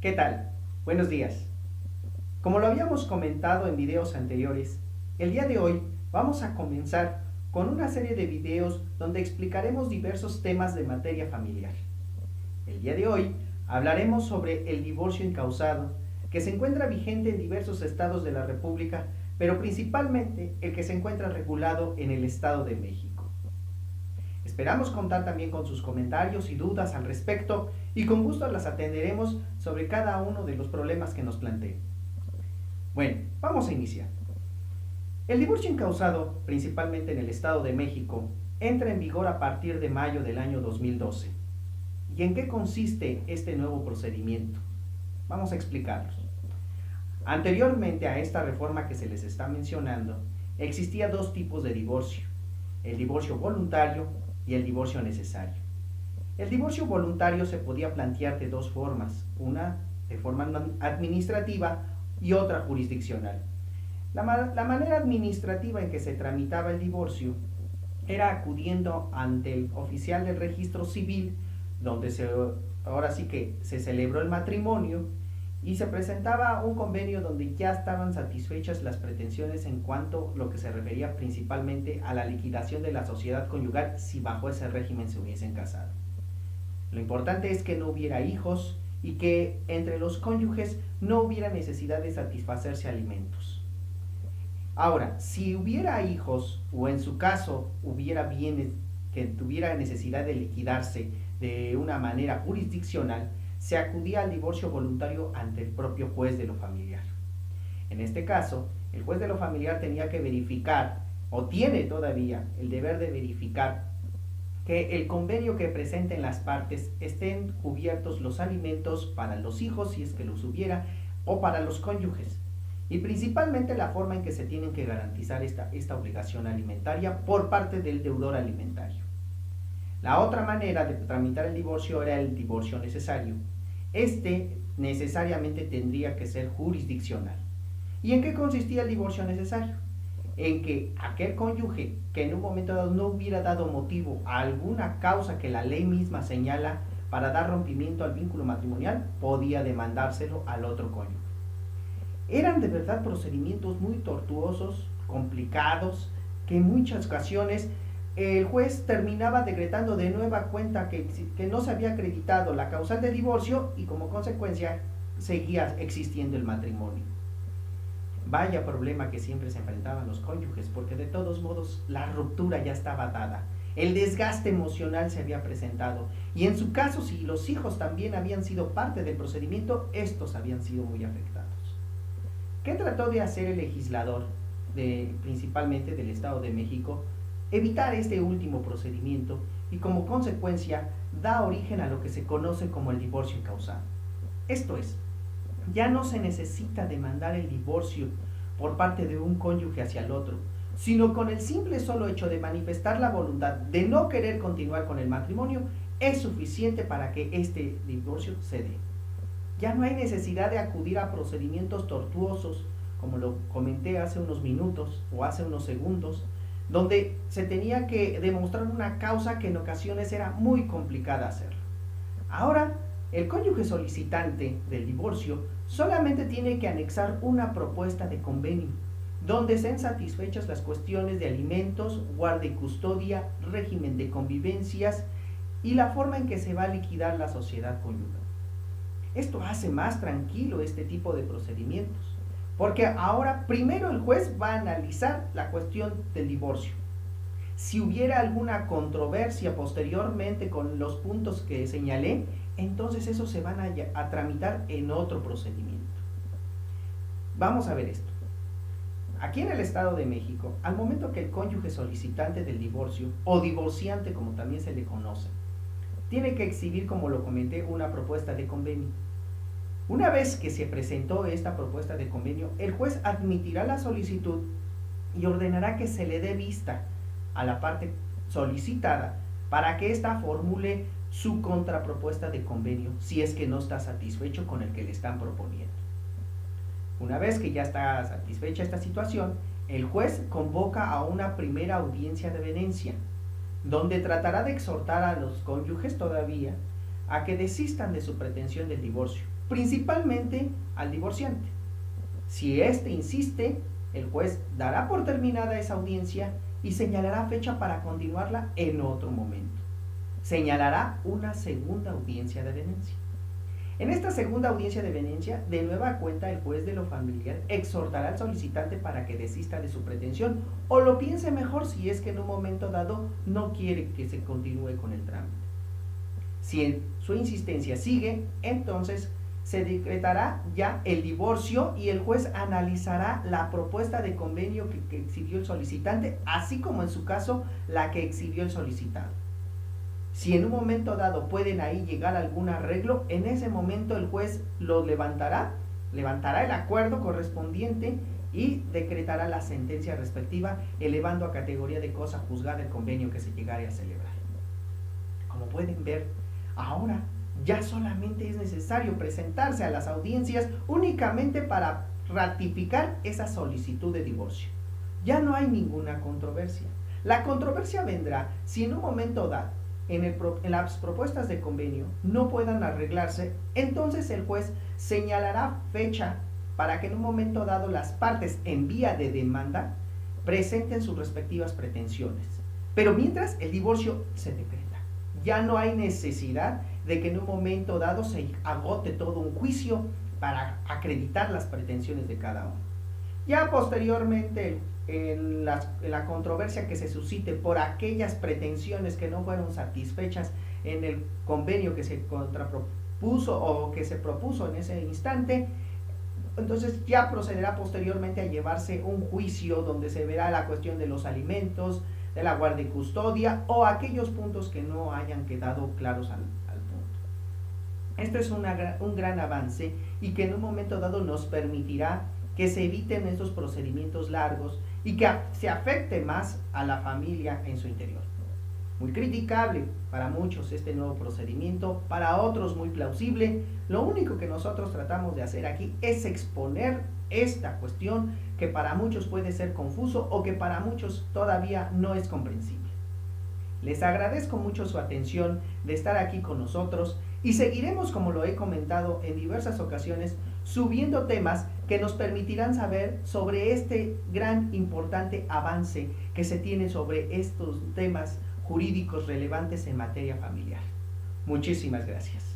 ¿Qué tal? Buenos días. Como lo habíamos comentado en videos anteriores, el día de hoy vamos a comenzar con una serie de videos donde explicaremos diversos temas de materia familiar. El día de hoy hablaremos sobre el divorcio incausado, que se encuentra vigente en diversos estados de la República, pero principalmente el que se encuentra regulado en el Estado de México. Esperamos contar también con sus comentarios y dudas al respecto y con gusto las atenderemos sobre cada uno de los problemas que nos planteen. Bueno, vamos a iniciar. El divorcio incausado, principalmente en el Estado de México, entra en vigor a partir de mayo del año 2012. ¿Y en qué consiste este nuevo procedimiento? Vamos a explicarlos. Anteriormente a esta reforma que se les está mencionando, existía dos tipos de divorcio: el divorcio voluntario y el divorcio necesario. El divorcio voluntario se podía plantear de dos formas, una de forma administrativa y otra jurisdiccional. La manera administrativa en que se tramitaba el divorcio era acudiendo ante el oficial del registro civil, donde ahora sí que se celebró el matrimonio y se presentaba un convenio donde ya estaban satisfechas las pretensiones en cuanto a lo que se refería principalmente a la liquidación de la sociedad conyugal si bajo ese régimen se hubiesen casado. Lo importante es que no hubiera hijos y que entre los cónyuges no hubiera necesidad de satisfacerse alimentos. Ahora, si hubiera hijos o en su caso hubiera bienes que tuviera necesidad de liquidarse de una manera jurisdiccional, se acudía al divorcio voluntario ante el propio juez de lo familiar. En este caso, el juez de lo familiar tenía que verificar, o tiene todavía el deber de verificar, que el convenio que presenten las partes estén cubiertos los alimentos para los hijos, si es que los hubiera, o para los cónyuges, y principalmente la forma en que se tienen que garantizar esta obligación alimentaria por parte del deudor alimentario. La otra manera de tramitar el divorcio era el divorcio necesario. Este necesariamente tendría que ser jurisdiccional. ¿Y en qué consistía el divorcio necesario? En que aquel cónyuge que en un momento dado no hubiera dado motivo a alguna causa que la ley misma señala para dar rompimiento al vínculo matrimonial, podía demandárselo al otro cónyuge. Eran de verdad procedimientos muy tortuosos, complicados, que en muchas ocasiones el juez terminaba decretando de nueva cuenta que no se había acreditado la causal de divorcio y como consecuencia seguía existiendo el matrimonio. Vaya problema que siempre se enfrentaban los cónyuges, porque de todos modos la ruptura ya estaba dada, el desgaste emocional se había presentado y en su caso, si los hijos también habían sido parte del procedimiento, estos habían sido muy afectados. ¿Qué trató de hacer el legislador, principalmente del Estado de México? Evitar este último procedimiento y como consecuencia da origen a lo que se conoce como el divorcio incausado. Esto es, ya no se necesita demandar el divorcio por parte de un cónyuge hacia el otro, sino con el simple solo hecho de manifestar la voluntad de no querer continuar con el matrimonio es suficiente para que este divorcio se dé. Ya no hay necesidad de acudir a procedimientos tortuosos, como lo comenté hace unos minutos o hace unos segundos, donde se tenía que demostrar una causa que en ocasiones era muy complicada hacer. Ahora, el cónyuge solicitante del divorcio solamente tiene que anexar una propuesta de convenio, donde sean satisfechas las cuestiones de alimentos, guarda y custodia, régimen de convivencias y la forma en que se va a liquidar la sociedad conyugal. Esto hace más tranquilo este tipo de procedimientos, porque ahora primero el juez va a analizar la cuestión del divorcio. Si hubiera alguna controversia posteriormente con los puntos que señalé, entonces esos se van a tramitar en otro procedimiento. Vamos a ver esto. Aquí en el Estado de México, al momento que el cónyuge solicitante del divorcio, o divorciante como también se le conoce, tiene que exhibir, como lo comenté, una propuesta de convenio. Una vez que se presentó esta propuesta de convenio, el juez admitirá la solicitud y ordenará que se le dé vista a la parte solicitada para que ésta formule su contrapropuesta de convenio si es que no está satisfecho con el que le están proponiendo. Una vez que ya está satisfecha esta situación, el juez convoca a una primera audiencia de venencia, donde tratará de exhortar a los cónyuges todavía a que desistan de su pretensión del divorcio, principalmente al divorciante. Si éste insiste, el juez dará por terminada esa audiencia y señalará fecha para continuarla en otro momento. Señalará una segunda audiencia de venencia. En esta segunda audiencia de venencia, de nueva cuenta el juez de lo familiar exhortará al solicitante para que desista de su pretensión o lo piense mejor si es que en un momento dado no quiere que se continúe con el trámite. Si su insistencia sigue, entonces se decretará ya el divorcio y el juez analizará la propuesta de convenio que exhibió el solicitante, así como en su caso la que exhibió el solicitado. Si en un momento dado pueden ahí llegar a algún arreglo, en ese momento el juez lo levantará el acuerdo correspondiente y decretará la sentencia respectiva, elevando a categoría de cosa juzgada el convenio que se llegare a celebrar. Como pueden ver, ahora ya solamente es necesario presentarse a las audiencias únicamente para ratificar esa solicitud de divorcio. Ya no hay ninguna controversia. La controversia vendrá si en un momento dado en las propuestas de convenio no puedan arreglarse, entonces el juez señalará fecha para que en un momento dado las partes en vía de demanda presenten sus respectivas pretensiones. Pero mientras el divorcio se decreta, ya no hay necesidad de que en un momento dado se agote todo un juicio para acreditar las pretensiones de cada uno. Ya posteriormente en la controversia que se suscite por aquellas pretensiones que no fueron satisfechas en el convenio que se contrapropuso o que se propuso en ese instante, entonces ya procederá posteriormente a llevarse un juicio donde se verá la cuestión de los alimentos, de la guardia y custodia o aquellos puntos que no hayan quedado claros al punto. Esto es un gran avance y que en un momento dado nos permitirá que se eviten estos procedimientos largos y que se afecte más a la familia en su interior. Muy criticable para muchos este nuevo procedimiento, para otros muy plausible. Lo único que nosotros tratamos de hacer aquí es exponer esta cuestión que para muchos puede ser confuso o que para muchos todavía no es comprensible. Les agradezco mucho su atención de estar aquí con nosotros y seguiremos, como lo he comentado en diversas ocasiones, subiendo temas que nos permitirán saber sobre este gran importante avance que se tiene sobre estos temas jurídicos relevantes en materia familiar. Muchísimas gracias.